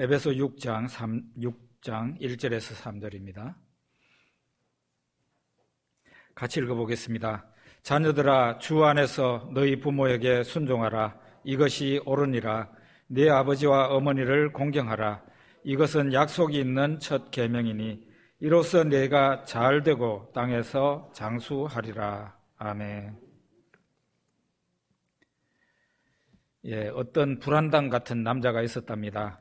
에베소 6장 1절에서 3절입니다. 같이 읽어보겠습니다. 자녀들아, 주 안에서 너희 부모에게 순종하라. 이것이 옳으니라. 네 아버지와 어머니를 공경하라. 이것은 약속이 있는 첫 계명이니 이로써 네가 잘되고 땅에서 장수하리라. 아멘. 어떤 불안당 같은 남자가 있었답니다.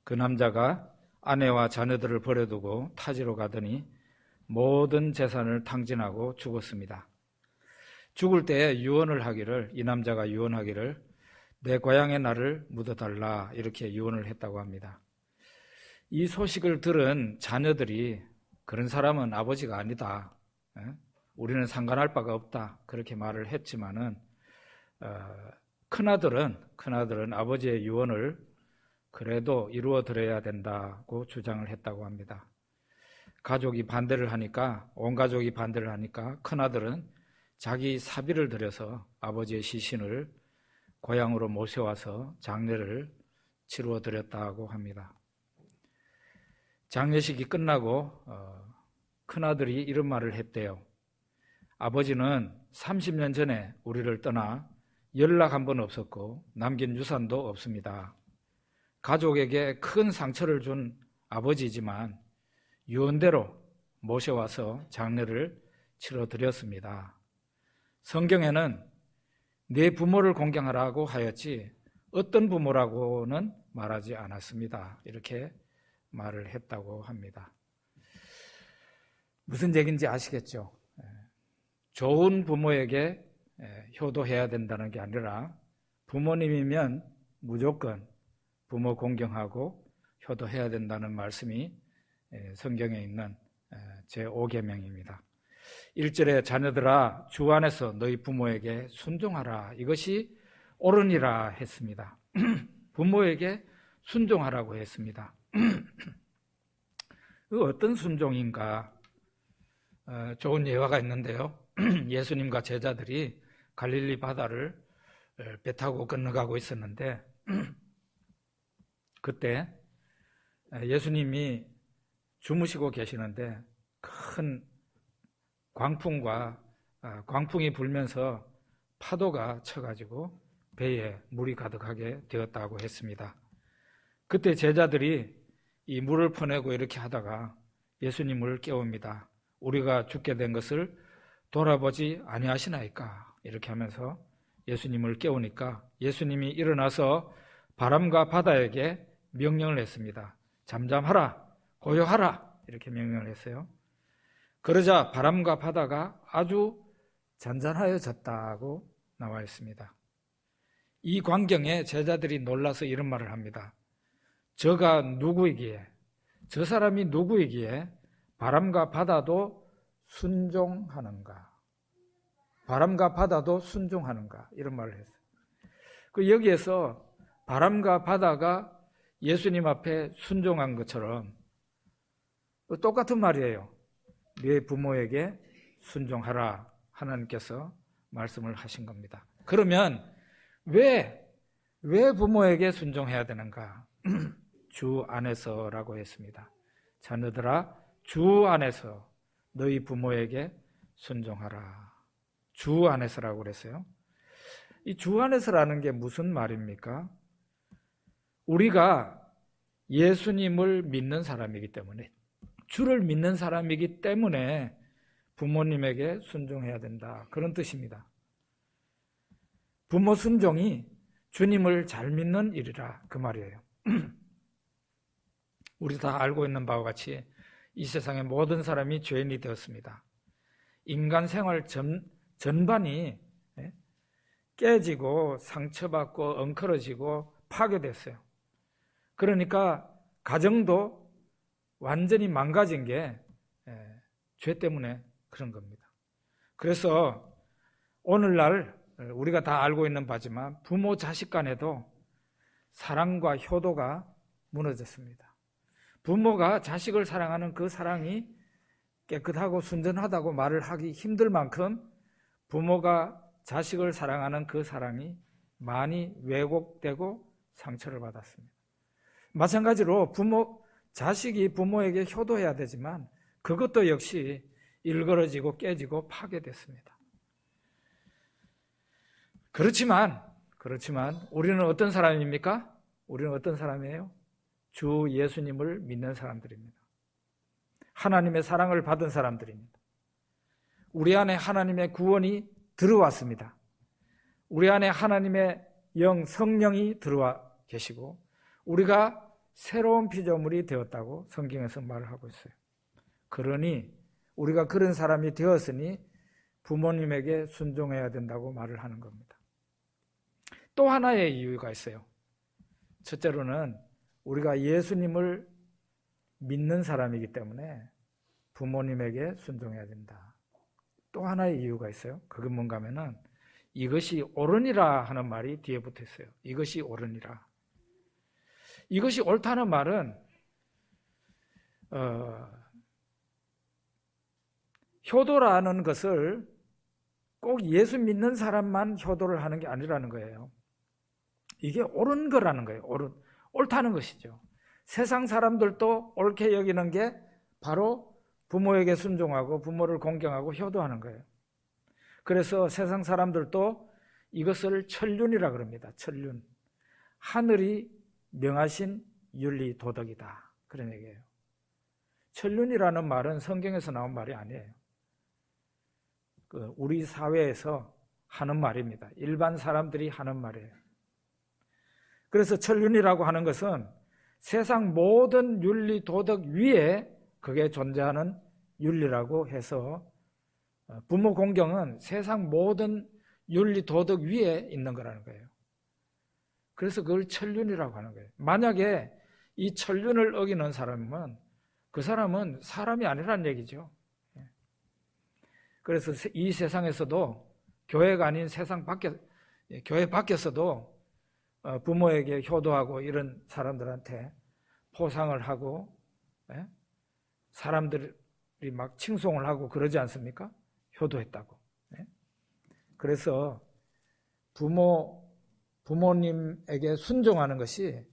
그 남자가 아내와 자녀들을 버려두고 타지로 가더니 모든 재산을 탕진하고 죽었습니다. 죽을 때 이 남자가 유언하기를 내 고향에 나를 묻어달라, 이렇게 유언을 했다고 합니다. 이 소식을 들은 자녀들이 그런 사람은 아버지가 아니다, 우리는 상관할 바가 없다, 그렇게 말을 했지만은 큰아들은 아버지의 유언을 그래도 이루어드려야 된다고 주장을 했다고 합니다. 온 가족이 반대를 하니까 큰아들은 자기 사비를 들여서 아버지의 시신을 고향으로 모셔와서 장례를 치루어 드렸다고 합니다. 장례식이 끝나고 큰아들이 이런 말을 했대요. 아버지는 30년 전에 우리를 떠나 연락 한 번 없었고 남긴 유산도 없습니다. 가족에게 큰 상처를 준 아버지지만 유언대로 모셔와서 장례를 치러드렸습니다. 성경에는 네 부모를 공경하라고 하였지 어떤 부모라고는 말하지 않았습니다. 이렇게 말을 했다고 합니다. 무슨 얘기인지 아시겠죠? 좋은 부모에게 효도해야 된다는 게 아니라 부모님이면 무조건 부모 공경하고 효도해야 된다는 말씀이 성경에 있는 제5계명입니다. 1절에 자녀들아, 주 안에서 너희 부모에게 순종하라. 이것이 옳으니라 했습니다. 부모에게 순종하라고 했습니다. 어떤 순종인가? 좋은 예화가 있는데요. 예수님과 제자들이 갈릴리 바다를 배 타고 건너가고 있었는데 그때 예수님이 주무시고 계시는데 큰 광풍이 불면서 파도가 쳐가지고 배에 물이 가득하게 되었다고 했습니다. 그때 제자들이 이 물을 퍼내고 이렇게 하다가 예수님을 깨웁니다. 우리가 죽게 된 것을 돌아보지 아니하시나이까? 이렇게 하면서 예수님을 깨우니까 예수님이 일어나서 바람과 바다에게 명령을 했습니다. 잠잠하라, 고요하라, 이렇게 명령을 했어요. 그러자 바람과 바다가 아주 잔잔하여졌다고 나와 있습니다. 이 광경에 제자들이 놀라서 이런 말을 합니다. 저 사람이 누구이기에 바람과 바다도 순종하는가? 바람과 바다도 순종하는가? 이런 말을 했어요. 여기에서 바람과 바다가 예수님 앞에 순종한 것처럼 똑같은 말이에요. 네 부모에게 순종하라, 하나님께서 말씀을 하신 겁니다. 그러면 왜 부모에게 순종해야 되는가? 주 안에서라고 했습니다. 자녀들아, 주 안에서 너희 부모에게 순종하라. 주 안에서라고 그랬어요. 이 주 안에서라는 게 무슨 말입니까? 우리가 예수님을 믿는 사람이기 때문에, 주를 믿는 사람이기 때문에 부모님에게 순종해야 된다, 그런 뜻입니다. 부모 순종이 주님을 잘 믿는 일이라, 그 말이에요. 우리 다 알고 있는 바와 같이 이 세상의 모든 사람이 죄인이 되었습니다. 인간 생활 전반이 깨지고 상처받고 엉클어지고 파괴됐어요. 그러니까 가정도 완전히 망가진 게 죄 때문에 그런 겁니다. 그래서 오늘날 우리가 다 알고 있는 바지만 부모 자식 간에도 사랑과 효도가 무너졌습니다. 부모가 자식을 사랑하는 그 사랑이 깨끗하고 순전하다고 말을 하기 힘들 만큼 부모가 자식을 사랑하는 그 사랑이 많이 왜곡되고 상처를 받았습니다. 마찬가지로 자식이 부모에게 효도해야 되지만 그것도 역시 일그러지고 깨지고 파괴됐습니다. 그렇지만 우리는 어떤 사람입니까? 우리는 어떤 사람이에요? 주 예수님을 믿는 사람들입니다. 하나님의 사랑을 받은 사람들입니다. 우리 안에 하나님의 구원이 들어왔습니다. 우리 안에 하나님의 영 성령이 들어와 계시고 우리가 새로운 피조물이 되었다고 성경에서 말을 하고 있어요. 그러니 우리가 그런 사람이 되었으니 부모님에게 순종해야 된다고 말을 하는 겁니다. 또 하나의 이유가 있어요. 첫째로는 우리가 예수님을 믿는 사람이기 때문에 부모님에게 순종해야 된다. 또 하나의 이유가 있어요. 그게 뭔가 하면은 이것이 옳으니라 하는 말이 뒤에 붙어 있어요. 이것이 옳으니라. 이것이 옳다는 말은 효도라는 것을 꼭 예수 믿는 사람만 효도를 하는 게 아니라는 거예요. 이게 옳은 거라는 거예요. 옳다는 것이죠. 세상 사람들도 옳게 여기는 게 바로 부모에게 순종하고 부모를 공경하고 효도하는 거예요. 그래서 세상 사람들도 이것을 천륜이라 그럽니다. 천륜. 하늘이 명하신 윤리 도덕이다. 그런 얘기예요. 천륜이라는 말은 성경에서 나온 말이 아니에요. 우리 사회에서 하는 말입니다. 일반 사람들이 하는 말이에요. 그래서 천륜이라고 하는 것은 세상 모든 윤리 도덕 위에 그게 존재하는 윤리라고 해서 부모 공경은 세상 모든 윤리 도덕 위에 있는 거라는 거예요. 그래서 그걸 천륜이라고 하는 거예요. 만약에 이 천륜을 어기는 사람은 그 사람은 사람이 아니라는 얘기죠. 그래서 이 세상에서도 교회가 아닌 교회 밖에서도 부모에게 효도하고 이런 사람들한테 포상을 하고 사람들이 막 칭송을 하고 그러지 않습니까? 효도했다고. 그래서 부모님에게 순종하는 것이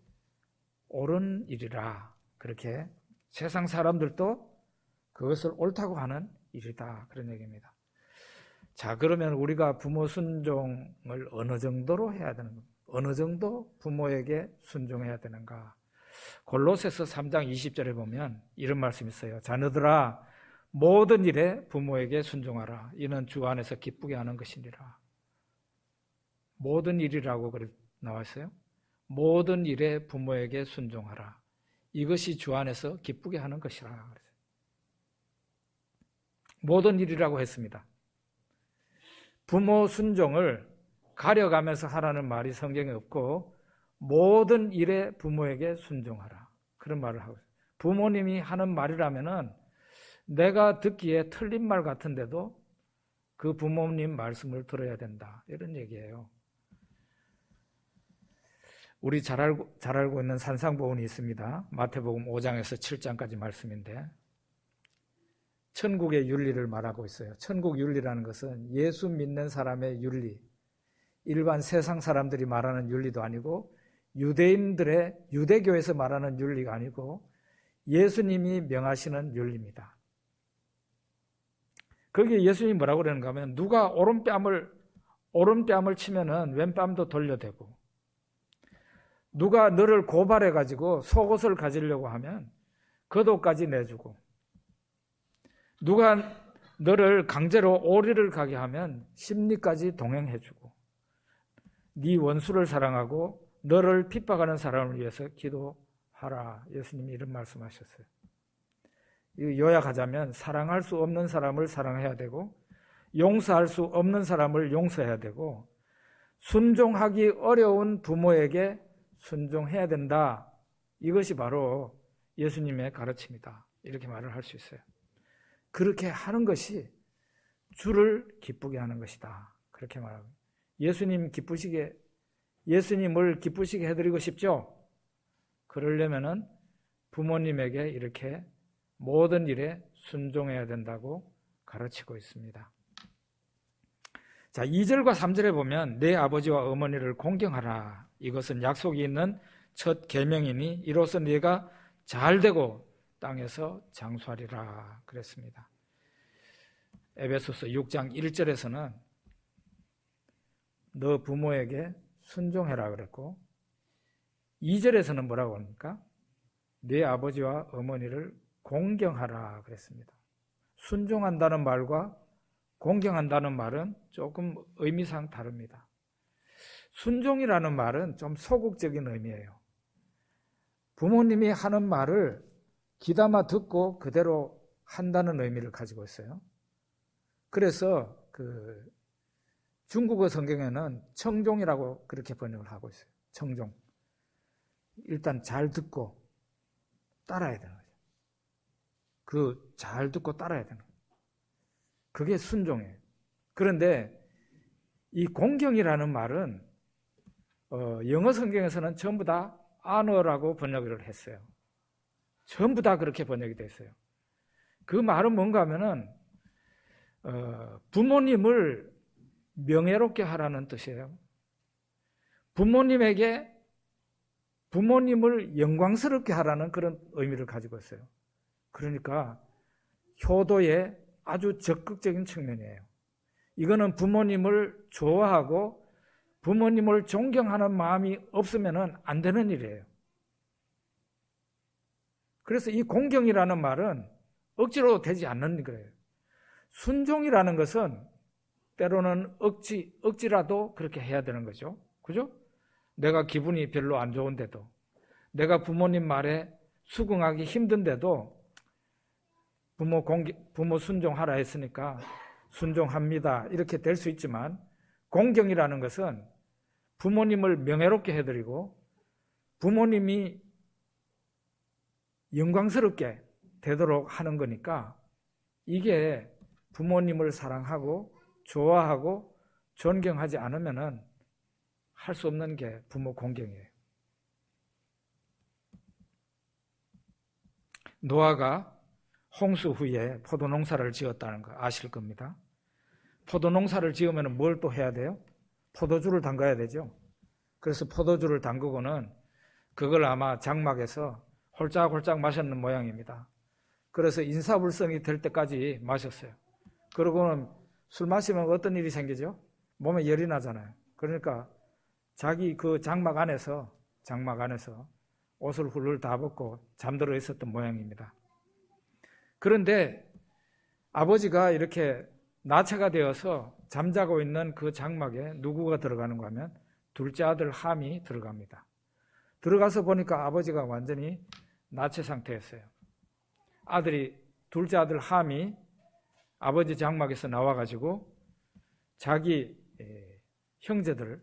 옳은 일이라 그렇게 세상 사람들도 그것을 옳다고 하는 일이다 그런 얘기입니다. 자, 그러면 우리가 부모 순종을 어느 정도로 해야 되는 겁니까? 어느 정도 부모에게 순종해야 되는가? 골로새서 3장 20절에 보면 이런 말씀이 있어요. 자녀들아 모든 일에 부모에게 순종하라. 이는 주 안에서 기쁘게 하는 것이니라. 모든 일이라고 나와 있어요. 모든 일에 부모에게 순종하라. 이것이 주 안에서 기쁘게 하는 것이라. 모든 일이라고 했습니다. 부모 순종을 가려가면서 하라는 말이 성경에 없고 모든 일에 부모에게 순종하라. 그런 말을 하고 있어요. 부모님이 하는 말이라면은 내가 듣기에 틀린 말 같은데도 그 부모님 말씀을 들어야 된다. 이런 얘기예요. 우리 잘 알고 있는 산상보훈이 있습니다. 마태복음 5장에서 7장까지 말씀인데 천국의 윤리를 말하고 있어요. 천국 윤리라는 것은 예수 믿는 사람의 윤리, 일반 세상 사람들이 말하는 윤리도 아니고 유대인들의 유대교에서 말하는 윤리가 아니고 예수님이 명하시는 윤리입니다. 거기에 예수님이 뭐라고 그러는가 하면 누가 오른뺨을 치면은 왼뺨도 돌려대고 누가 너를 고발해가지고 속옷을 가지려고 하면 겉옷까지 내주고 누가 너를 강제로 오리를 가게 하면 심리까지 동행해주고 네 원수를 사랑하고 너를 핍박하는 사람을 위해서 기도하라. 예수님이 이런 말씀하셨어요. 요약하자면 사랑할 수 없는 사람을 사랑해야 되고 용서할 수 없는 사람을 용서해야 되고 순종하기 어려운 부모에게 순종해야 된다. 이것이 바로 예수님의 가르침이다. 이렇게 말을 할 수 있어요. 그렇게 하는 것이 주를 기쁘게 하는 것이다. 그렇게 말하고 예수님을 기쁘시게 해드리고 싶죠? 그러려면은 부모님에게 이렇게 모든 일에 순종해야 된다고 가르치고 있습니다. 자, 2절과 3절에 보면 내 아버지와 어머니를 공경하라. 이것은 약속이 있는 첫 계명이니 이로써 네가 잘되고 땅에서 장수하리라 그랬습니다. 에베소서 6장 1절에서는 너 부모에게 순종해라 그랬고 2절에서는 뭐라고 합니까? 네 아버지와 어머니를 공경하라 그랬습니다. 순종한다는 말과 공경한다는 말은 조금 의미상 다릅니다. 순종이라는 말은 좀 소극적인 의미예요. 부모님이 하는 말을 귀담아 듣고 그대로 한다는 의미를 가지고 있어요. 그래서 중국어 성경에는 청종이라고 그렇게 번역을 하고 있어요. 청종. 일단 잘 듣고 따라야 되는 거죠. 잘 듣고 따라야 되는 거예요. 그게 순종이에요. 그런데 이 공경이라는 말은 영어 성경에서는 전부 다 honor라고 번역을 했어요. 전부 다 그렇게 번역이 됐어요. 그 말은 뭔가 하면은 부모님을 명예롭게 하라는 뜻이에요. 부모님을 영광스럽게 하라는 그런 의미를 가지고 있어요. 그러니까 효도의 아주 적극적인 측면이에요. 이거는 부모님을 좋아하고 부모님을 존경하는 마음이 없으면 안 되는 일이에요. 그래서 이 공경이라는 말은 억지로 되지 않는 거예요. 순종이라는 것은 때로는 억지라도 그렇게 해야 되는 거죠. 그죠? 내가 기분이 별로 안 좋은데도, 내가 부모님 말에 수긍하기 힘든데도 부모 순종하라 했으니까 순종합니다. 이렇게 될 수 있지만 공경이라는 것은 부모님을 명예롭게 해드리고 부모님이 영광스럽게 되도록 하는 거니까 이게 부모님을 사랑하고 좋아하고 존경하지 않으면은 할 수 없는 게 부모 공경이에요. 노아가 홍수 후에 포도농사를 지었다는 거 아실 겁니다. 포도농사를 지으면 뭘 또 해야 돼요? 포도주를 담가야 되죠. 그래서 포도주를 담그고는 그걸 아마 장막에서 홀짝홀짝 마셨는 모양입니다. 그래서 인사불성이 될 때까지 마셨어요. 그러고는 술 마시면 어떤 일이 생기죠? 몸에 열이 나잖아요. 그러니까 자기 그 장막 안에서 옷을 훌훌 다 벗고 잠들어 있었던 모양입니다. 그런데 아버지가 이렇게 나체가 되어서 잠자고 있는 그 장막에 누구가 들어가는가 하면 둘째 아들 함이 들어갑니다. 들어가서 보니까 아버지가 완전히 나체 상태였어요. 둘째 아들 함이 아버지 장막에서 나와가지고 자기 형제들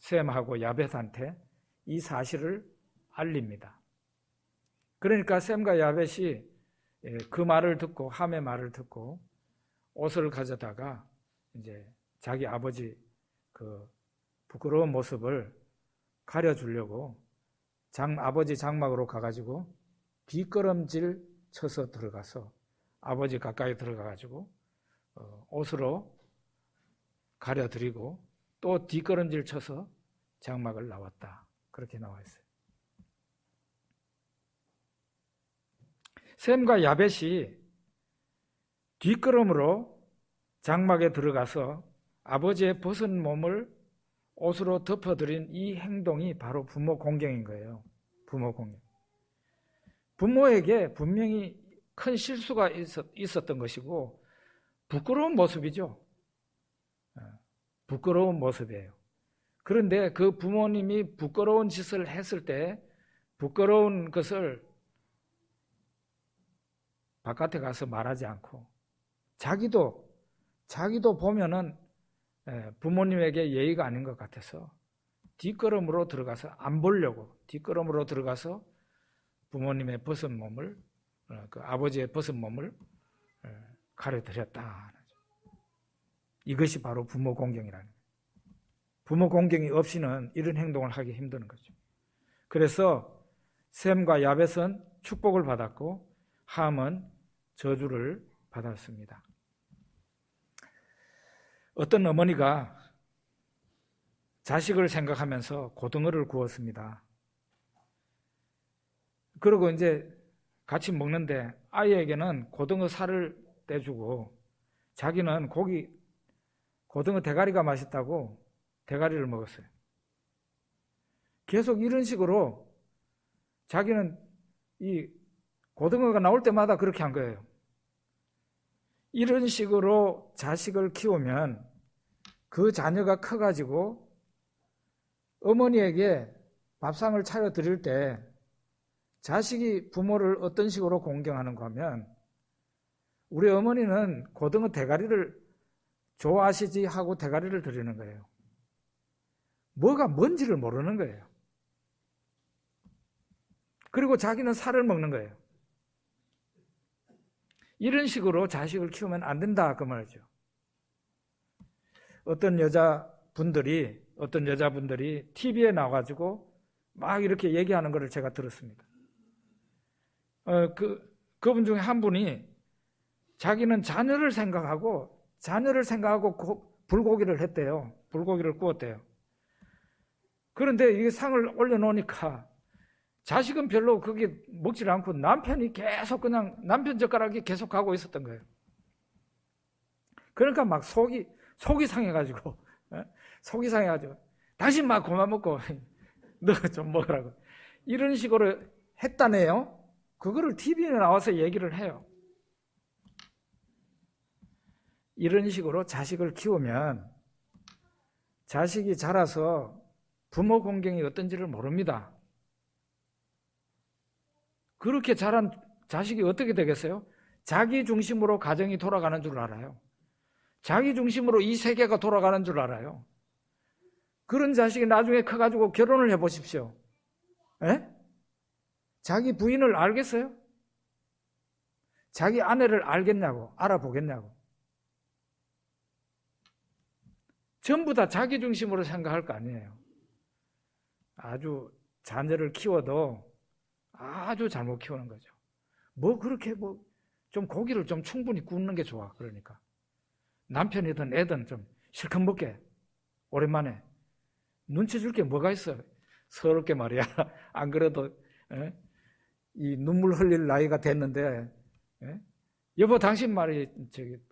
셈하고 야벳한테 이 사실을 알립니다. 그러니까 셈과 야벳이 그 말을 듣고, 함의 말을 듣고 옷을 가져다가 이제 자기 아버지 그 부끄러운 모습을 가려주려고 아버지 장막으로 가가지고 뒷걸음질 쳐서 들어가서 아버지 가까이 들어가가지고 옷으로 가려드리고 또 뒷걸음질 쳐서 장막을 나왔다. 그렇게 나와 있어요. 셈과 야벳이 뒷걸음으로 장막에 들어가서 아버지의 벗은 몸을 옷으로 덮어드린 이 행동이 바로 부모 공경인 거예요. 부모 공경. 부모에게 분명히 큰 실수가 있었던 것이고 부끄러운 모습이죠. 부끄러운 모습이에요. 그런데 그 부모님이 부끄러운 짓을 했을 때 부끄러운 것을 바깥에 가서 말하지 않고 자기도 보면은 부모님에게 예의가 아닌 것 같아서 뒷걸음으로 들어가서 안 보려고 뒷걸음으로 들어가서 부모님의 벗은 몸을 그 아버지의 벗은 몸을 가려드렸다. 이것이 바로 부모 공경이라는 거예요. 부모 공경이 없이는 이런 행동을 하기 힘든 거죠. 그래서 셈과 야벳은 축복을 받았고 함은 저주를 받았습니다. 어떤 어머니가 자식을 생각하면서 고등어를 구웠습니다. 그리고 이제 같이 먹는데 아이에게는 고등어 살을 떼주고 자기는 고등어 대가리가 맛있다고 대가리를 먹었어요. 계속 이런 식으로 자기는 이 고등어가 나올 때마다 그렇게 한 거예요. 이런 식으로 자식을 키우면 그 자녀가 커가지고 어머니에게 밥상을 차려 드릴 때 자식이 부모를 어떤 식으로 공경하는가 하면 우리 어머니는 고등어 대가리를 좋아하시지 하고 대가리를 드리는 거예요. 뭐가 뭔지를 모르는 거예요. 그리고 자기는 살을 먹는 거예요. 이런 식으로 자식을 키우면 안 된다 그 말이죠. 어떤 여자분들이 TV에 나와가지고 막 이렇게 얘기하는 것을 제가 들었습니다. 그분 중에 한 분이 자기는 자녀를 생각하고 불고기를 했대요. 불고기를 구웠대요. 그런데 이 상을 올려놓으니까 자식은 별로 그게 먹질 않고 남편이 계속 그냥 남편 젓가락이 계속 가고 있었던 거예요. 그러니까 막 속이 상해가지고 다시 막 그만 먹고 너 좀 먹으라고 이런 식으로 했다네요. 그거를 TV에 나와서 얘기를 해요. 이런 식으로 자식을 키우면 자식이 자라서 부모 공경이 어떤지를 모릅니다. 그렇게 자란 자식이 어떻게 되겠어요? 자기 중심으로 가정이 돌아가는 줄 알아요. 자기 중심으로 이 세계가 돌아가는 줄 알아요. 그런 자식이 나중에 커가지고 결혼을 해보십시오. 에? 자기 부인을 알겠어요? 자기 아내를 알겠냐고, 알아보겠냐고. 전부 다 자기 중심으로 생각할 거 아니에요. 아주 자녀를 키워도 아주 잘못 키우는 거죠. 그렇게 좀 고기를 좀 충분히 굽는 게 좋아. 그러니까 남편이든 애든 좀 실컷 먹게 오랜만에 눈치 줄 게 뭐가 있어. 서럽게 말이야. 안 그래도 이 눈물 흘릴 나이가 됐는데 여보 당신 말이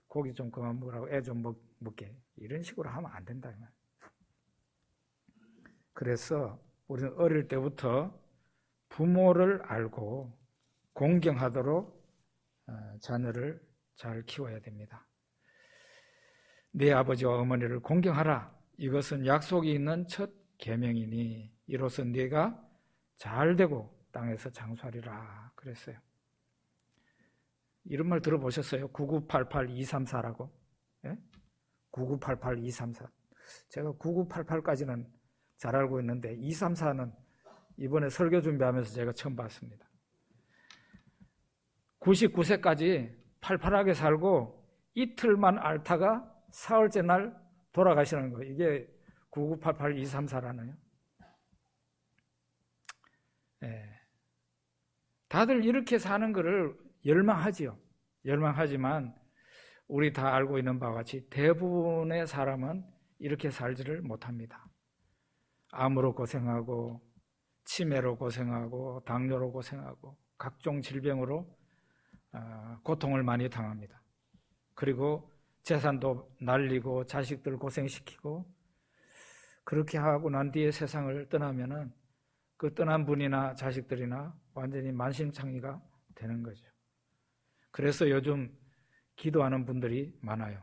고기 좀 그만 먹으라고 애 좀 먹게 이런 식으로 하면 안 된다. 그래서 우리는 어릴 때부터 부모를 알고 공경하도록 자녀를 잘 키워야 됩니다. 네 아버지와 어머니를 공경하라. 이것은 약속이 있는 첫 계명이니 이로써 네가 잘되고 땅에서 장수하리라 그랬어요. 이런 말 들어보셨어요? 9988234라고. 예? 9988234. 제가 9988까지는 잘 알고 있는데 234는 이번에 설교 준비하면서 제가 처음 봤습니다. 99세까지 팔팔하게 살고 이틀만 앓다가 사흘째 날 돌아가시는 거예요. 이게 9988234라네요. 다들 이렇게 사는 것을 열망하지요. 열망하지만 우리 다 알고 있는 바와 같이 대부분의 사람은 이렇게 살지를 못합니다. 암으로 고생하고 치매로 고생하고 당뇨로 고생하고 각종 질병으로 고통을 많이 당합니다. 그리고 재산도 날리고 자식들 고생시키고 그렇게 하고 난 뒤에 세상을 떠나면은 그 떠난 분이나 자식들이나 완전히 만신창이가 되는 거죠. 그래서 요즘 기도하는 분들이 많아요.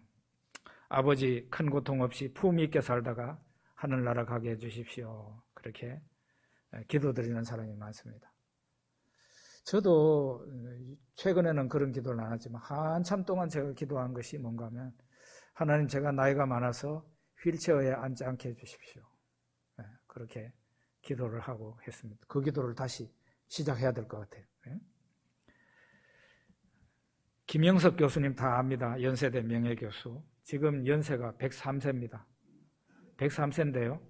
아버지 큰 고통 없이 품위 있게 살다가 하늘나라 가게 해주십시오. 그렇게 기도드리는 사람이 많습니다. 저도 최근에는 그런 기도를 안 하지만 한참 동안 제가 기도한 것이 뭔가 하면 하나님 제가 나이가 많아서 휠체어에 앉지 않게 해주십시오. 그렇게 기도를 하고 했습니다. 그 기도를 다시 시작해야 될 것 같아요. 김영석 교수님 다 압니다. 연세대 명예교수. 지금 연세가 103세입니다. 103세인데요.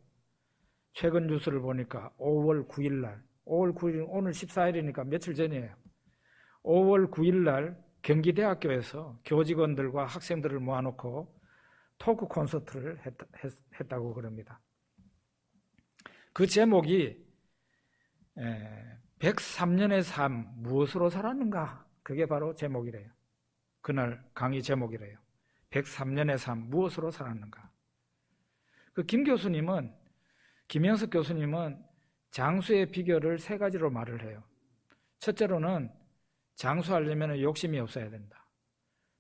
최근 뉴스를 보니까 5월 9일 날, 5월 9일, 오늘 14일이니까 며칠 전이에요. 5월 9일 날 경기대학교에서 교직원들과 학생들을 모아놓고 토크 콘서트를 했다고 그럽니다. 그 제목이 103년의 삶 무엇으로 살았는가? 그게 바로 제목이래요. 그날 강의 제목이래요. 103년의 삶 무엇으로 살았는가? 그 김영석 교수님은 장수의 비결을 3가지로 말을 해요. 첫째로는 장수하려면 욕심이 없어야 된다.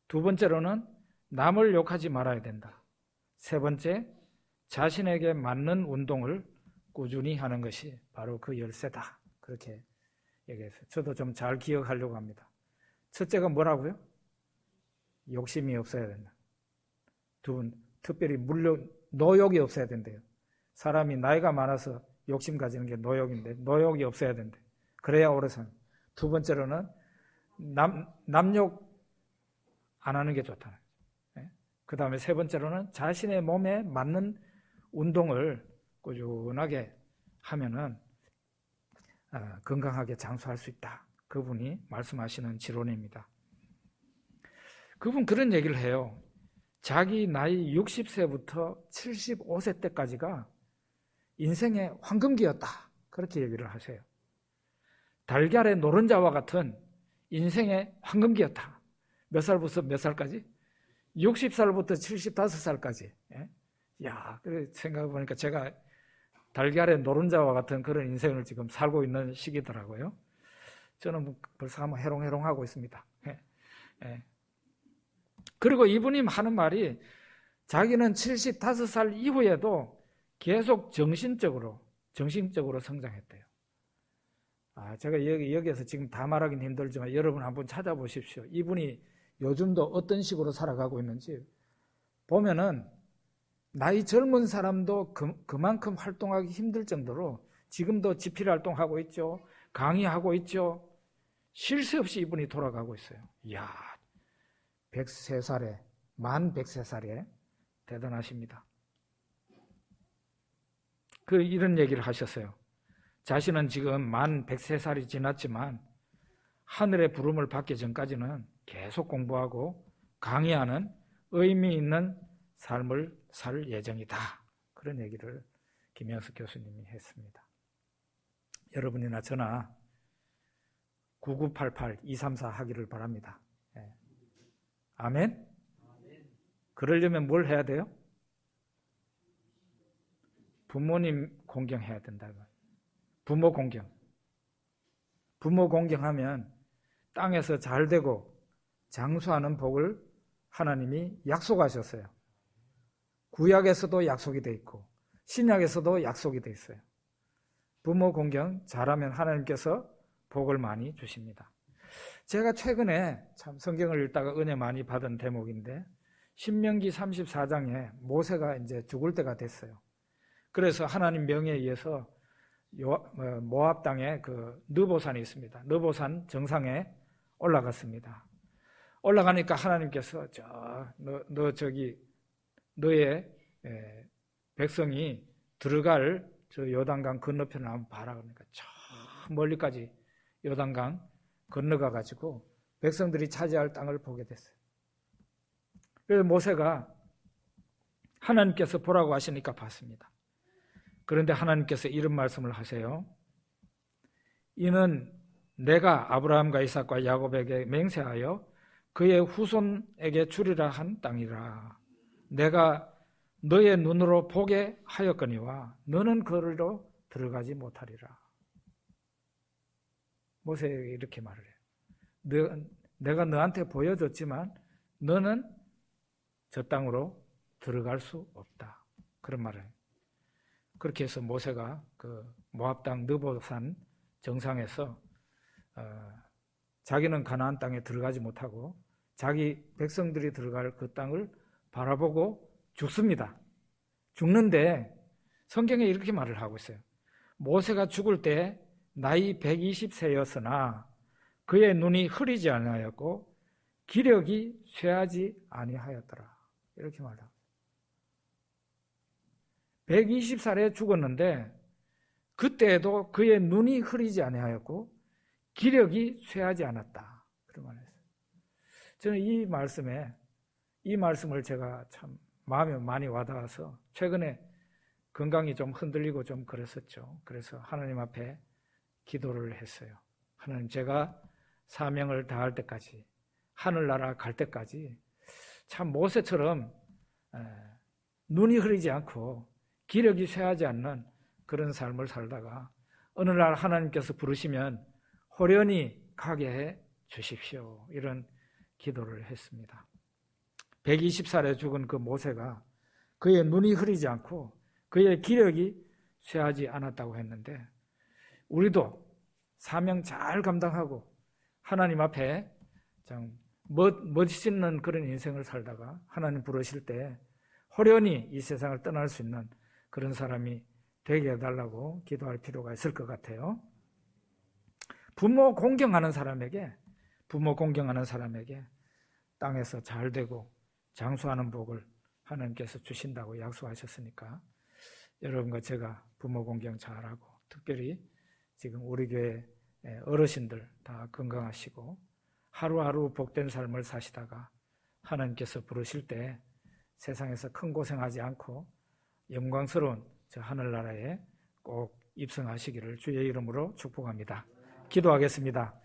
2번째로는 남을 욕하지 말아야 된다. 3번째, 자신에게 맞는 운동을 꾸준히 하는 것이 바로 그 열쇠다. 그렇게 얘기했어요. 저도 좀 잘 기억하려고 합니다. 첫째가 뭐라고요? 욕심이 없어야 된다. 2번, 특별히 노욕이 없어야 된대요. 사람이 나이가 많아서 욕심 가지는 게 노욕인데 노욕이 없어야 된대. 그래야 오래 사는. 2번째로는 남욕 안 하는 게 좋다. 그 다음에 3번째로는 자신의 몸에 맞는 운동을 꾸준하게 하면은 건강하게 장수할 수 있다. 그분이 말씀하시는 지론입니다. 그분 그런 얘기를 해요. 자기 나이 60세부터 75세 때까지가 인생의 황금기였다. 그렇게 얘기를 하세요. 달걀의 노른자와 같은 인생의 황금기였다. 몇 살부터 몇 살까지? 60살부터 75살까지. 야, 그래 생각해보니까 제가 달걀의 노른자와 같은 그런 인생을 지금 살고 있는 시기더라고요. 저는 벌써 한번 해롱해롱하고 있습니다. 그리고 이분이 하는 말이 자기는 75살 이후에도 계속 정신적으로 성장했대요. 제가 여기에서 지금 다 말하기는 힘들지만 여러분 한번 찾아보십시오. 이분이 요즘도 어떤 식으로 살아가고 있는지 보면은 나이 젊은 사람도 그만큼 활동하기 힘들 정도로 지금도 집필 활동하고 있죠. 강의하고 있죠. 쉴 새 없이 이분이 돌아가고 있어요. 이야, 103살에, 만 103살에 대단하십니다. 이런 얘기를 하셨어요. 자신은 지금 만 103살이 지났지만 하늘의 부름을 받기 전까지는 계속 공부하고 강의하는 의미 있는 삶을 살 예정이다. 그런 얘기를 김영석 교수님이 했습니다. 여러분이나 저나 9988-234 하기를 바랍니다. 아멘? 그러려면 뭘 해야 돼요? 부모님 공경해야 된다. 부모 공경. 부모 공경하면 땅에서 잘 되고 장수하는 복을 하나님이 약속하셨어요. 구약에서도 약속이 돼 있고 신약에서도 약속이 돼 있어요. 부모 공경 잘하면 하나님께서 복을 많이 주십니다. 제가 최근에 참 성경을 읽다가 은혜 많이 받은 대목인데 신명기 34장에 모세가 이제 죽을 때가 됐어요. 그래서 하나님 명에 의해서 모압 땅에 그 느보산이 있습니다. 느보산 정상에 올라갔습니다. 올라가니까 하나님께서 너의 백성이 들어갈 저 요단강 건너편을 한번 봐라. 그러니까 저 멀리까지 요단강 건너가 가지고 백성들이 차지할 땅을 보게 됐어요. 그래서 모세가 하나님께서 보라고 하시니까 봤습니다. 그런데 하나님께서 이런 말씀을 하세요. 이는 내가 아브라함과 이삭과 야곱에게 맹세하여 그의 후손에게 주리라 한 땅이라. 내가 너의 눈으로 보게 하였거니와 너는 그리로 들어가지 못하리라. 모세에게 이렇게 말을 해요. 내가 너한테 보여줬지만 너는 저 땅으로 들어갈 수 없다. 그런 말을 해요. 그렇게 해서 모세가 그 모압 땅 느보산 정상에서 자기는 가나안 땅에 들어가지 못하고 자기 백성들이 들어갈 그 땅을 바라보고 죽습니다. 죽는데 성경에 이렇게 말을 하고 있어요. 모세가 죽을 때 나이 120세였으나 그의 눈이 흐리지 아니하였고 기력이 쇠하지 아니하였더라. 이렇게 말합니다. 120살에 죽었는데 그때에도 그의 눈이 흐리지 아니하였고 기력이 쇠하지 않았다. 그런 말을 했어요. 저는 이 말씀을 제가 참 마음에 많이 와닿아서 최근에 건강이 좀 흔들리고 좀 그랬었죠. 그래서 하나님 앞에 기도를 했어요. 하나님, 제가 사명을 다할 때까지, 하늘나라 갈 때까지 참 모세처럼 눈이 흐리지 않고 기력이 쇠하지 않는 그런 삶을 살다가 어느 날 하나님께서 부르시면 호련히 가게 해 주십시오. 이런 기도를 했습니다. 120살에 죽은 그 모세가 그의 눈이 흐리지 않고 그의 기력이 쇠하지 않았다고 했는데, 우리도 사명 잘 감당하고 하나님 앞에 참 멋있는 그런 인생을 살다가 하나님 부르실 때 호련히 이 세상을 떠날 수 있는 그런 사람이 되게 해달라고 기도할 필요가 있을 것 같아요. 부모 공경하는 사람에게 땅에서 잘 되고 장수하는 복을 하나님께서 주신다고 약속하셨으니까 여러분과 제가 부모 공경 잘하고, 특별히 지금 우리 교회 어르신들 다 건강하시고 하루하루 복된 삶을 사시다가 하나님께서 부르실 때 세상에서 큰 고생하지 않고 영광스러운 저 하늘나라에 꼭 입성하시기를 주의 이름으로 축복합니다. 기도하겠습니다.